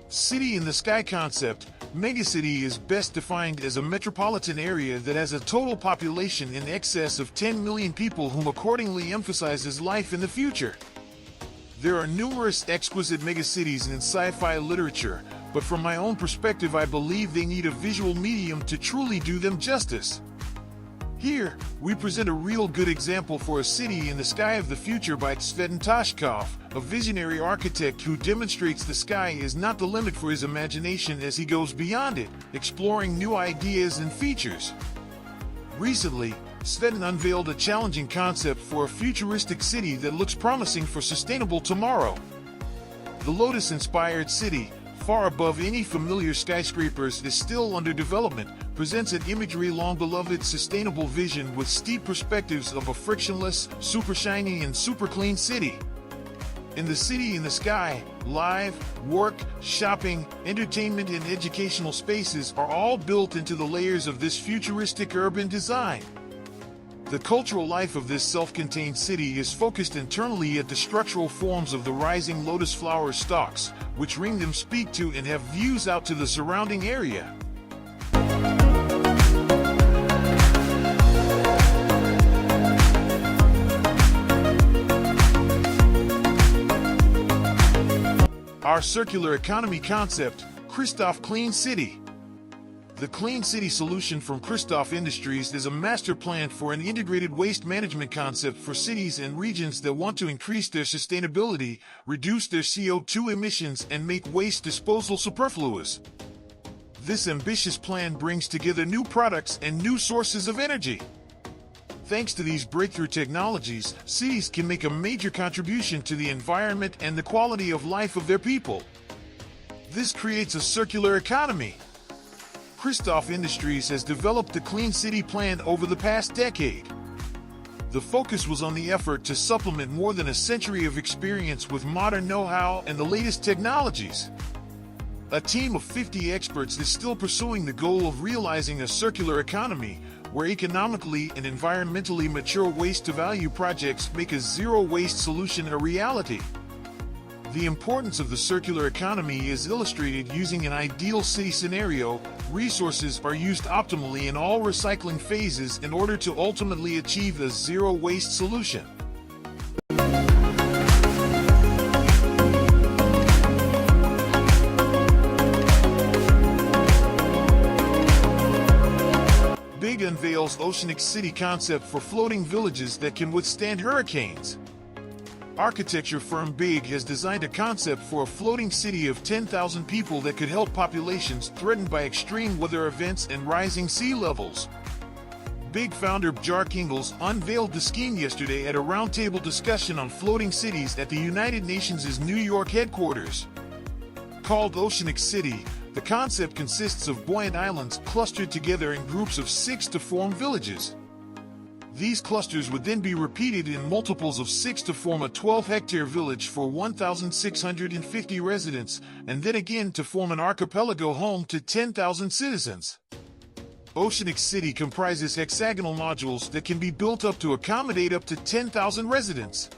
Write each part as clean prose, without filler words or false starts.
City in the Sky concept. Megacity is best defined as a metropolitan area that has a total population in excess of 10 million people, whom accordingly emphasizes life in the future. There are numerous exquisite megacities in sci-fi literature, but from my own perspective I believe they need a visual medium to truly do them justice. Here, we present a real good example for a city in the sky of the future by Tsvetan Toshkov, a visionary architect who demonstrates the sky is not the limit for his imagination as he goes beyond it, exploring new ideas and features. Recently, Tsvetan unveiled a challenging concept for a futuristic city that looks promising for sustainable tomorrow. The Lotus-inspired city, far above any familiar skyscrapers, is still under development, presents an imagery long beloved sustainable vision with steep perspectives of a frictionless, super shiny and super clean city. In the city in the sky, live, work, shopping, entertainment and educational spaces are all built into the layers of this futuristic urban design. The cultural life of this self-contained city is focused internally at the structural forms of the rising lotus flower stalks, which ring them speak to and have views out to the surrounding area. Our circular economy concept, Christoph Clean City. The Clean City solution from Christoph Industries is a master plan for an integrated waste management concept for cities and regions that want to increase their sustainability, reduce their CO2 emissions, and make waste disposal superfluous. This ambitious plan brings together new products and new sources of energy. Thanks to these breakthrough technologies, cities can make a major contribution to the environment and the quality of life of their people. This creates a circular economy. Christoph Industries has developed the Clean City plan over the past decade. The focus was on the effort to supplement more than a century of experience with modern know-how and the latest technologies. A team of 50 experts is still pursuing the goal of realizing a circular economy, where economically and environmentally mature waste-to-value projects make a zero-waste solution a reality. The importance of the circular economy is illustrated using an ideal city scenario. Resources are used optimally in all recycling phases in order to ultimately achieve a zero-waste solution. BIG unveils Oceanic City concept for floating villages that can withstand hurricanes. Architecture firm BIG has designed a concept for a floating city of 10,000 people that could help populations threatened by extreme weather events and rising sea levels. BIG founder Bjarke Ingels unveiled the scheme yesterday at a roundtable discussion on floating cities at the United Nations' New York headquarters. Called Oceanic City, the concept consists of buoyant islands clustered together in groups of 6 to form villages. These clusters would then be repeated in multiples of 6 to form a 12-hectare village for 1,650 residents, and then again to form an archipelago home to 10,000 citizens. Oceanic City comprises hexagonal modules that can be built up to accommodate up to 10,000 residents.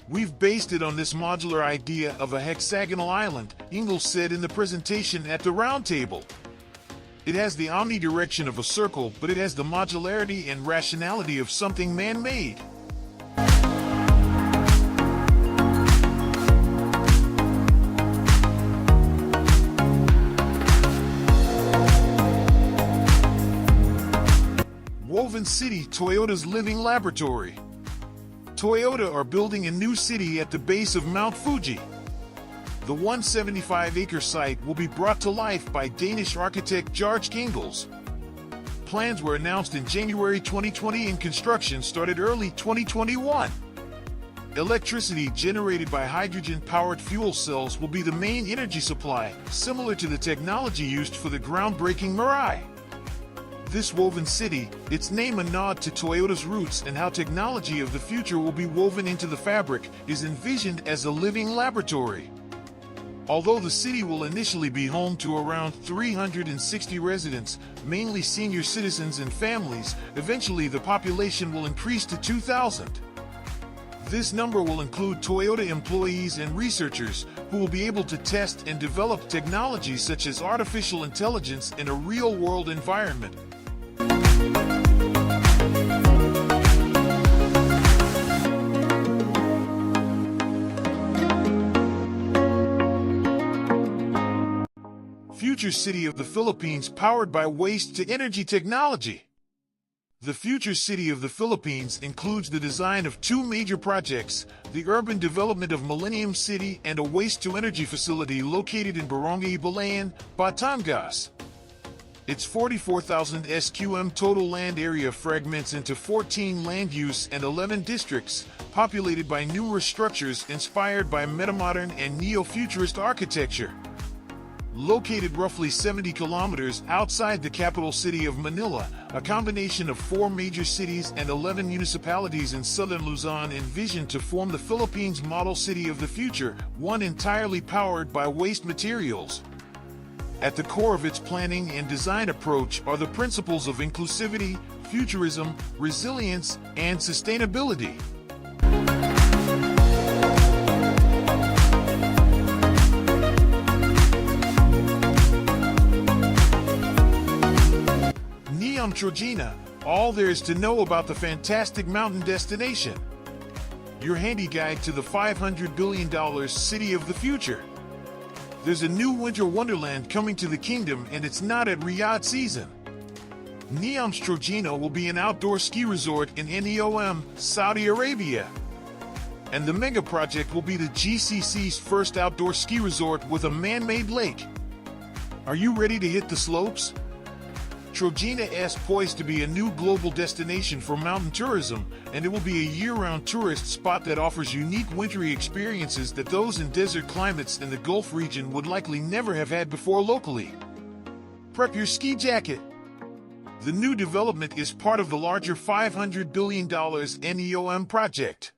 We've based it on this modular idea of a hexagonal island, Ingels said in the presentation at the roundtable. It has the omnidirection of a circle, but it has the modularity and rationality of something man-made. Woven City, Toyota's living laboratory. Toyota are building a new city at the base of Mount Fuji. The 175-acre site will be brought to life by Danish architect Bjarke Ingels. Plans were announced in January 2020 and construction started early 2021. Electricity generated by hydrogen-powered fuel cells will be the main energy supply, similar to the technology used for the groundbreaking Mirai. This woven city, its name a nod to Toyota's roots and how technology of the future will be woven into the fabric, is envisioned as a living laboratory. Although the city will initially be home to around 360 residents, mainly senior citizens and families, eventually the population will increase to 2,000. This number will include Toyota employees and researchers who will be able to test and develop technologies such as artificial intelligence in a real-world environment. Future City of the Philippines powered by waste-to-energy technology. The future city of the Philippines includes the design of two major projects, the urban development of Millennium City and a waste-to-energy facility located in Barangay Balayan, Batangas. Its 44,000 sqm total land area fragments into 14 land use and 11 districts, populated by numerous structures inspired by metamodern and neo-futurist architecture. Located roughly 70 kilometers outside the capital city of Manila, a combination of 4 major cities and 11 municipalities in southern Luzon envisioned to form the Philippines' model city of the future, one entirely powered by waste materials. At the core of its planning and design approach are the principles of inclusivity, futurism, resilience, and sustainability. Neom Trojena, all there is to know about the fantastic mountain destination. Your handy guide to the $500 billion city of the future. There's a new winter wonderland coming to the kingdom and it's not at Riyadh season. Neom Trojena will be an outdoor ski resort in Neom, Saudi Arabia. And the mega project will be the GCC's first outdoor ski resort with a man-made lake. Are you ready to hit the slopes? Trojena is poised to be a new global destination for mountain tourism, and it will be a year-round tourist spot that offers unique wintry experiences that those in desert climates in the Gulf region would likely never have had before locally. Prep your ski jacket. The new development is part of the larger $500 billion NEOM project.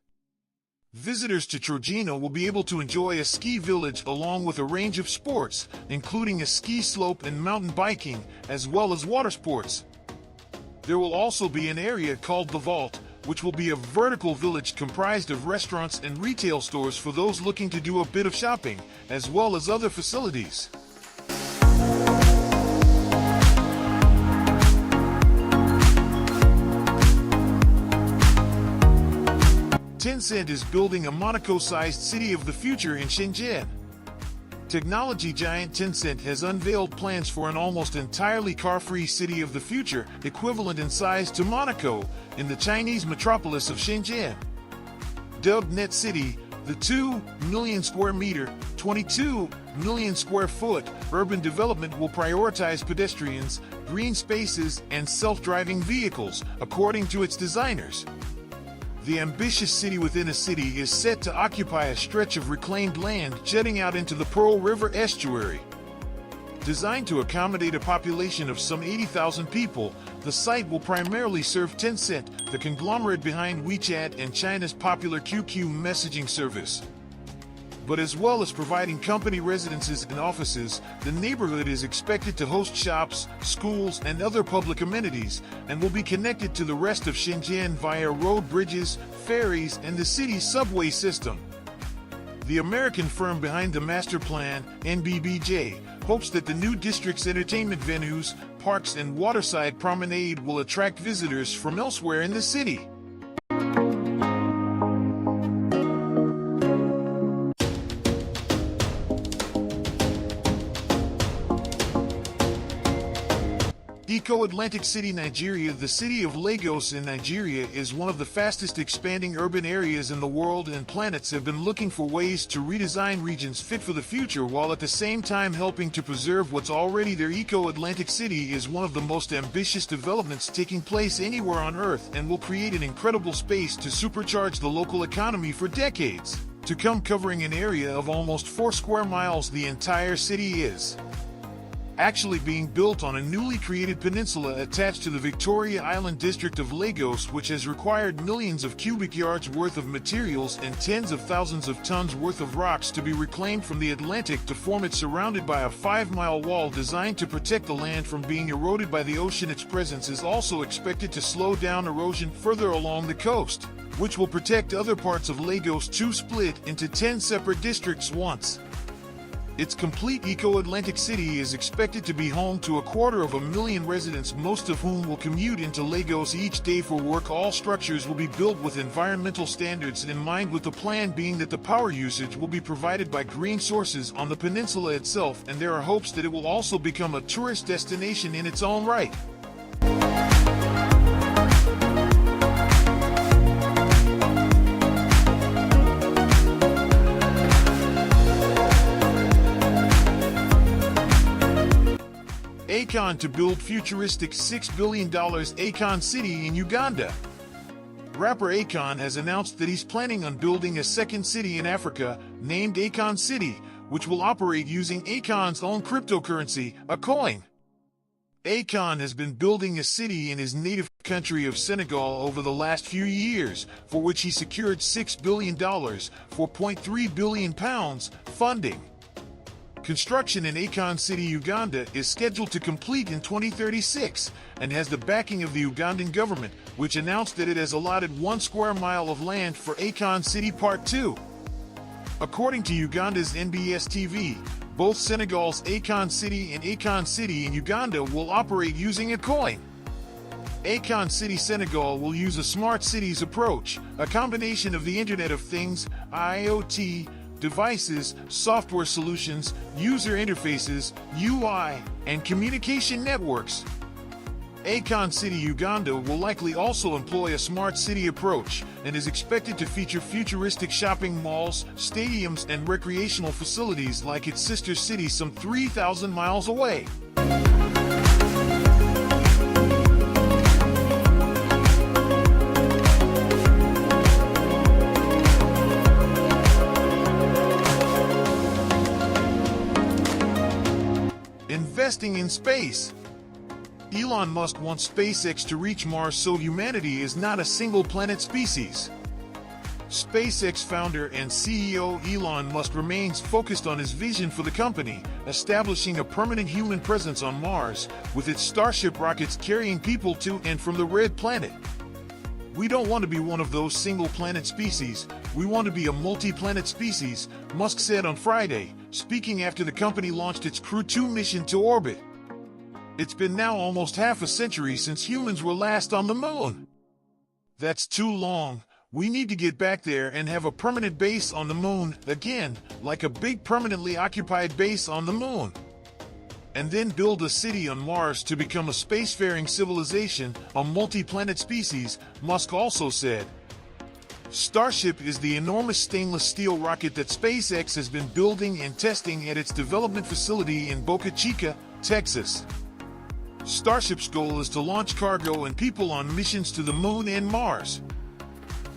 Visitors to Trojena will be able to enjoy a ski village along with a range of sports, including a ski slope and mountain biking, as well as water sports. There will also be an area called The Vault, which will be a vertical village comprised of restaurants and retail stores for those looking to do a bit of shopping, as well as other facilities. Tencent is building a Monaco-sized city of the future in Shenzhen. Technology giant Tencent has unveiled plans for an almost entirely car-free city of the future, equivalent in size to Monaco, in the Chinese metropolis of Shenzhen. Dubbed Net City, the 2 million square meter, 22 million square foot urban development will prioritize pedestrians, green spaces, and self-driving vehicles, according to its designers. The ambitious city within a city is set to occupy a stretch of reclaimed land jutting out into the Pearl River estuary. Designed to accommodate a population of some 80,000 people, the site will primarily serve Tencent, the conglomerate behind WeChat and China's popular QQ messaging service. But as well as providing company residences and offices, the neighborhood is expected to host shops, schools, and other public amenities, and will be connected to the rest of Shenzhen via road bridges, ferries, and the city's subway system. The American firm behind the master plan, NBBJ, hopes that the new district's entertainment venues, parks, and waterside promenade will attract visitors from elsewhere in the city. Eco-Atlantic City, Nigeria. The city of Lagos in Nigeria is one of the fastest expanding urban areas in the world, and planets have been looking for ways to redesign regions fit for the future while at the same time helping to preserve what's already there. Eco-Atlantic City is one of the most ambitious developments taking place anywhere on Earth and will create an incredible space to supercharge the local economy for decades to come, covering an area of almost 4 square miles. The entire city is actually being built on a newly created peninsula attached to the Victoria Island district of Lagos, which has required millions of cubic yards worth of materials and tens of thousands of tons worth of rocks to be reclaimed from the Atlantic to form it, surrounded by a 5-mile wall designed to protect the land from being eroded by the ocean. Its presence is also expected to slow down erosion further along the coast, which will protect other parts of Lagos to split into 10 separate districts once. Its complete eco-Atlantic city is expected to be home to 250,000 residents, most of whom will commute into Lagos each day for work. All structures will be built with environmental standards in mind, with the plan being that the power usage will be provided by green sources on the peninsula itself, and there are hopes that it will also become a tourist destination in its own right. Akon to build futuristic $6 billion Akon City in Uganda. Rapper Akon has announced that he's planning on building a second city in Africa named Akon City, which will operate using Akon's own cryptocurrency, a coin. Akon has been building a city in his native country of Senegal over the last few years, for which he secured $6 billion, £4.3 billion funding. Construction in Akon City, Uganda is scheduled to complete in 2036 and has the backing of the Ugandan government, which announced that it has allotted 1 square mile of land for Akon City Part 2. According to Uganda's NBS TV, both Senegal's Akon City and Akon City in Uganda will operate using a coin. Akon City Senegal will use a smart cities approach, a combination of the Internet of Things, IoT, devices, software solutions, user interfaces, UI, and communication networks. Akon City, Uganda will likely also employ a smart city approach and is expected to feature futuristic shopping malls, stadiums, and recreational facilities like its sister city some 3,000 miles away. Investing in space. Elon Musk wants SpaceX to reach Mars so humanity is not a single planet species. SpaceX founder and CEO Elon Musk remains focused on his vision for the company, establishing a permanent human presence on Mars, with its Starship rockets carrying people to and from the Red Planet. "We don't want to be one of those single-planet species. We want to be a multi-planet species," Musk said on Friday, speaking after the company launched its Crew 2 mission to orbit. "It's been now almost half a century since humans were last on the moon. That's too long. We need to get back there and have a permanent base on the moon again, like a big permanently occupied base on the moon. And then build a city on Mars to become a spacefaring civilization, a multi-planet species," Musk also said. Starship is the enormous stainless steel rocket that SpaceX has been building and testing at its development facility in Boca Chica, Texas. Starship's goal is to launch cargo and people on missions to the moon and Mars.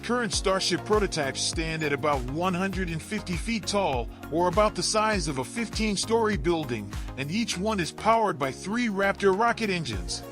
Current Starship prototypes stand at about 150 feet tall, or about the size of a 15-story building, and each one is powered by 3 Raptor rocket engines.